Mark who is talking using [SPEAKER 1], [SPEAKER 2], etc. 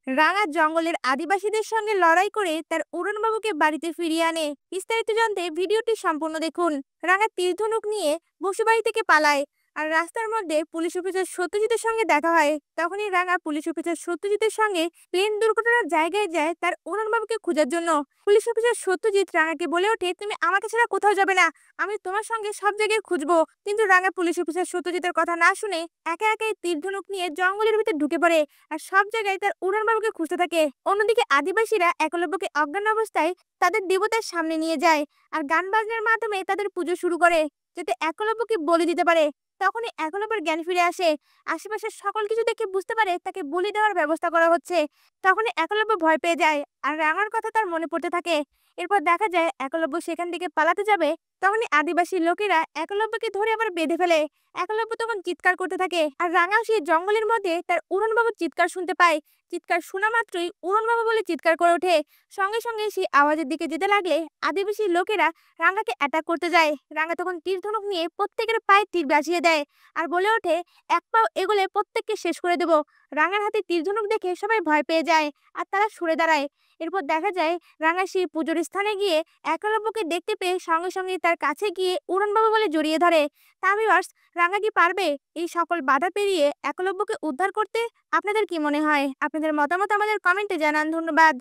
[SPEAKER 1] রাঙা জঙ্গলের আদিবাসীদের সঙ্গে লড়াই করে তার উড়নবাবুকে বাড়িতে ফিরিয়ে আনে। বিস্তারিত জানতে ভিডিওটি সম্পূর্ণ দেখুন। রাঙা তীর-ধনুক নিয়ে বসুবাড়ি থেকে পালায়, আর রাস্তার মধ্যে পুলিশ অফিসার সত্যজিতের সঙ্গে দেখা হয়। তখনই রাঙা পুলিশ অফিসার সত্যজিতের সঙ্গে প্লেন দুর্ঘটনার জায়গায় যায় তার উড়নবাবুকে খোঁজার জন্য। পুলিশ অফিসার সত্যজিৎ রাঙাকে বলে ওঠে, তুমি আমাকে ছাড়া কোথাও যাবে না, আমি তোমার সঙ্গে সব জায়গায় খুঁজবো। কিন্তু রাঙা পুলিশ অফিসার সত্যজিতের কথা না শুনে একা একাই তীর-ধনুক নিয়ে জঙ্গলের ভিতর ঢুকে পড়ে, আর সব জায়গায় তার উড়নবাবুকে খুঁজতে থাকে। অন্যদিকে আদিবাসীরা একলব্যকে অজ্ঞান অবস্থায় তাদের দেবতার সামনে নিয়ে যায়, আর গান বাজনার মাধ্যমে তাদের পুজো শুরু করে, যাতে একলব্যকে বলি দিতে পারে। তখনই একলব্যের জ্ঞান ফিরে আসে। আশেপাশের সকল কিছু দেখে বুঝতে পারে তাকে বলি দেওয়ার ব্যবস্থা করা হচ্ছে। তখনই একলব্য ভয় পেয়ে যায়, আর রাঙার কথা তার মনে পড়তে থাকে। এরপর দেখা যায় একলব্য সেখান থেকে পালাতে যাবে, তখনই আদিবাসী লোকেরা একলব্যকে ধরে আবার বেঁধে ফেলে। একলব্য তখন চিৎকার করতে থাকে, আর রাঙাও সেই জঙ্গলের মধ্যে তার উড়নবাবুর চিৎকার শুনতে পায়। চিৎকার শোনা মাত্রই উড়নবাবু বলে চিৎকার করে ওঠে। সঙ্গে সঙ্গে সেই আওয়াজের দিকে যেতে লাগলে আদিবাসী লোকেরা রাঙাকে অ্যাটাক করতে যায়। রাঙা তখন তীর ধনুক নিয়ে প্রত্যেকের পায়ে তীর বাজিয়ে দেয়, আর বলে ওঠে, এক পাও এগোলে প্রত্যেককে শেষ করে দেব। রাঙার হাতে তীর ধনুক দেখে সবাই ভয় পেয়ে যায়, আর তারা সরে দাঁড়ায়। এরপর দেখা যায় রাঙা সেই পুজোর স্থানে গিয়ে একলব্যকে দেখতে পেয়ে সঙ্গে সঙ্গে তার কাছে গিয়ে উড়নবাবু বলে জড়িয়ে ধরে। তা ভিউয়ার্স, রাঙা কি পারবে এই সকল বাধা পেরিয়ে একলব্যকে উদ্ধার করতে? আপনাদের কি মনে হয়? আপনাদের মতামত আমাদের কমেন্টে জানান। ধন্যবাদ।